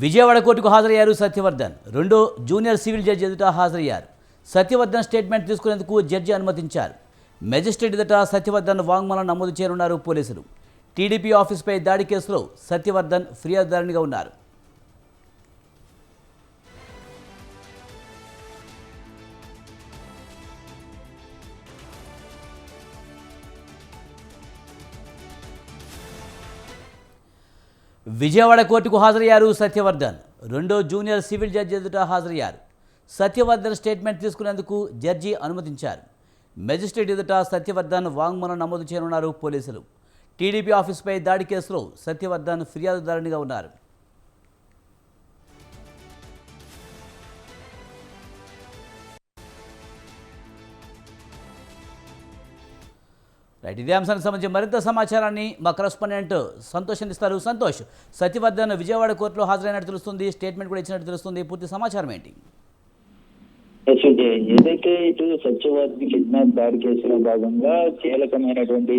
విజయవాడ కోర్టుకు హాజరయ్యారు సత్యవర్ధన్. రెండో జూనియర్ సివిల్ జడ్జి ఎదుట హాజరయ్యారు. సత్యవర్ధన్ స్టేట్మెంట్ తీసుకునేందుకు జడ్జి అనుమతించారు. మెజిస్ట్రేట్ ఎదుట సత్యవర్ధన్ వాంగ్మూలం నమోదు చేయనున్నారు పోలీసులు. టీడీపీ ఆఫీస్పై దాడి కేసులో సత్యవర్ధన్ ఫిర్యాదుదారునిగా ఉన్నారు. విజయవాడ కోర్టుకు హాజరయ్యారు సత్యవర్ధన్. రెండో జూనియర్ సివిల్ జడ్జి ఎదుట హాజరయ్యారు. సత్యవర్ధన్ స్టేట్మెంట్ తీసుకునేందుకు జడ్జి అనుమతించారు. మెజిస్ట్రేట్ ఎదుట సత్యవర్ధన్ వాంగ్మూలం నమోదు చేయనున్నారు పోలీసులు. టీడీపీ ఆఫీస్పై దాడి కేసులో సత్యవర్ధన్ ఫిర్యాదుదారునిగా ఉన్నారు. రైట్, ఇదే అంశానికి సంబంధించి మరింత సమాచారాన్ని మా కరెస్పాండెంట్ సంతోష్ అందిస్తారు. సంతోష్, సత్యవర్ధన్ విజయవాడ కోర్టులో హాజరైనట్టు తెలుస్తుంది, స్టేట్మెంట్ కూడా ఇచ్చినట్టు తెలుస్తుంది. పూర్తి సమాచారం ఏంటి? ఏదైతే ఇటు సత్యవర్ధన్ కిడ్నాప్ దాడి కేసులో భాగంగా కీలకమైనటువంటి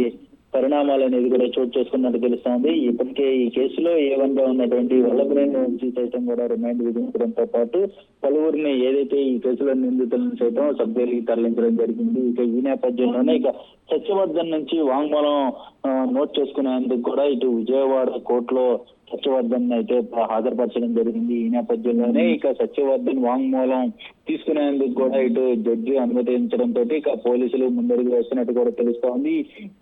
పరిణామాలు అనేది కూడా చోటు చేసుకున్నట్టు తెలుస్తోంది. ఇప్పటికే ఈ కేసులో A1 గా ఉన్నటువంటి వల్లభనేని వంశీ సైతం కూడా రిమాండ్ విధించడంతో పాటు పలువురిని ఏదైతే ఈ కేసులో నిందితులను సైతం సబ్ జైలుకి తరలించడం జరిగింది. ఇక ఈ నేపథ్యంలోనే ఇక సత్యవర్ధన్ నుంచి వాంగ్మూలం నోట్ చేసుకునేందుకు కూడా ఇటు విజయవాడ కోర్టులో సత్యవర్ధన్ అయితే హాజరుపరచడం జరిగింది. ఈ నేపథ్యంలోనే ఇక సత్యవర్ధన్ వాంగ్మూలం తీసుకునేందుకు కూడా ఇటు జడ్జి అనుమతించడంతో ఇక పోలీసులు ముందడుగు వేస్తున్నట్టు కూడా తెలుస్తోంది.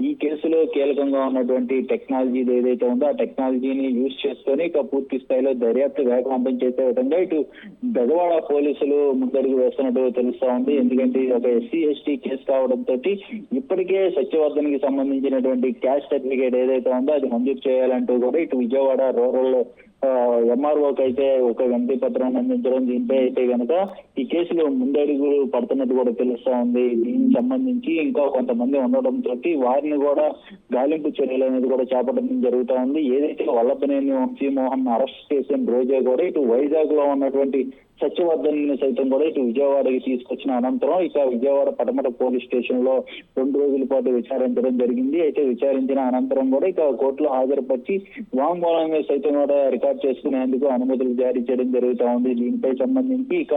ఈ కేసులో కీలకంగా ఉన్నటువంటి టెక్నాలజీ ఏదైతే ఉందో ఆ టెక్నాలజీని యూజ్ చేసుకొని ఇక పూర్తి స్థాయిలో దర్యాప్తు వేగవంతం చేసే విధంగా ఇటు బెజవాడ పోలీసులు ముందడుగు వేస్తున్నట్టు తెలుస్తా ఉంది. ఎందుకంటే ఒక SC/ST కేసు కావడంతో ఇప్పటికే సత్యవర్ధన్ కి సంబంధించినటువంటి క్యాస్ట్ సర్టిఫికేట్ ఏదైతే ఉందో అది మంజూరు చేయాలంటూ కూడా ఇటు విజయవాడ రూరల్ MROకి అయితే ఒక వినతి పత్రాన్ని అందించడం. దీనిపై అయితే కనుక ఈ కేసులో ముందడుగులు పడుతున్నట్టు కూడా తెలుస్తా ఉంది. దీనికి సంబంధించి ఇంకా కొంతమంది ఉండడంతో వారిని కూడా గాలింపు చర్యలు అనేది కూడా చేపట్టడం జరుగుతూ ఉంది. ఏదైతే వల్లభనేని వంశీమోహన్ అరెస్ట్ చేసిన రోజే కూడా ఇటు వైజాగ్ లో ఉన్నటువంటి సత్యవర్ధన్ సైతం కూడా ఇటు విజయవాడకి తీసుకొచ్చిన అనంతరం ఇక విజయవాడ పటమట పోలీస్ స్టేషన్ లో 2 రోజుల పాటు విచారించడం జరిగింది. అయితే విచారించిన అనంతరం కూడా ఇక కోర్టులో హాజరుపరిచి వాంగ్మూలం సైతం కూడా రికార్డ్ చేసుకునేందుకు అనుమతులు జారీ చేయడం జరుగుతూ ఉంది. దీనిపై సంబంధించి ఇక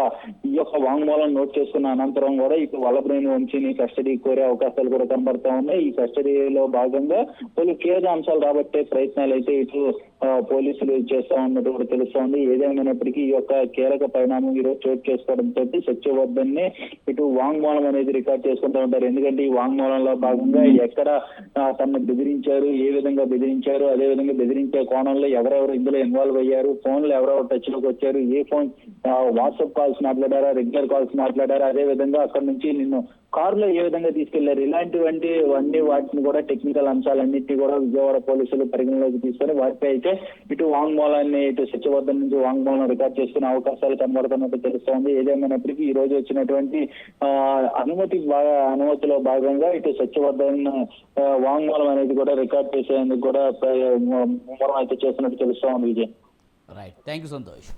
ఈ యొక్క వాంగ్మూలం నోట్ చేసుకున్న అనంతరం కూడా ఇక వల్లభనేని వంశీని కస్టడీ కోరే అవకాశాలు కూడా కనబడతా ఉన్నాయి. ఈ కస్టడీలో భాగంగా పలు కీలక అంశాలు రాబట్టే ప్రయత్నాలు అయితే ఇటు పోలీసులు చేస్తా ఉన్నట్టు కూడా తెలుస్తోంది. ఏదేమైనప్పటికీ ఈ యొక్క కీలక పరిణామం ఈరోజు చోటు చేసుకోవడంతో సత్యవర్ధన్ ని ఇటు వాంగ్మూలం అనేది రికార్డ్ చేసుకుంటూ ఉంటారు. ఎందుకంటే ఈ వాంగ్మూలంలో భాగంగా ఎక్కడ తనను బెదిరించారు, ఏ విధంగా బెదిరించారు, అదే విధంగా బెదిరించే కోణంలో ఎవరెవరు ఇందులో ఇన్వాల్వ్ అయ్యారు, ఫోన్లు ఎవరెవరు టచ్ లోకి వచ్చారు, ఏ ఫోన్ వాట్సాప్ కాల్స్ మాట్లాడారా, రెగ్యులర్ కాల్స్ మాట్లాడారా, అదే విధంగా అక్కడ నుంచి నిన్ను కారులో ఏ విధంగా తీసుకెళ్లారు, ఇలాంటివంటి వాటిని కూడా టెక్నికల్ అంశాలన్నింటినీ కూడా విజయవాడ పోలీసులు పరిగణలోకి తీసుకొని వాటిపై అయితే ఇటు వాంగ్మూలాన్ని ఇటు సత్యవర్ధన్ నుంచి వాంగ్మూలం రికార్డ్ చేసుకునే అవకాశాలు కనబడుతున్నట్టు తెలుస్తోంది. ఏదేమైనప్పటికీ ఈ రోజు వచ్చినటువంటి అనుమతిలో భాగంగా ఇటు సత్యవర్ధన్ వాంగ్మూలం అనేది కూడా రికార్డ్ చేసేందుకు కూడా ముమ్మరం అయితే చేస్తున్నట్టు తెలుస్తోంది. Vijay, right, thank you Santosh.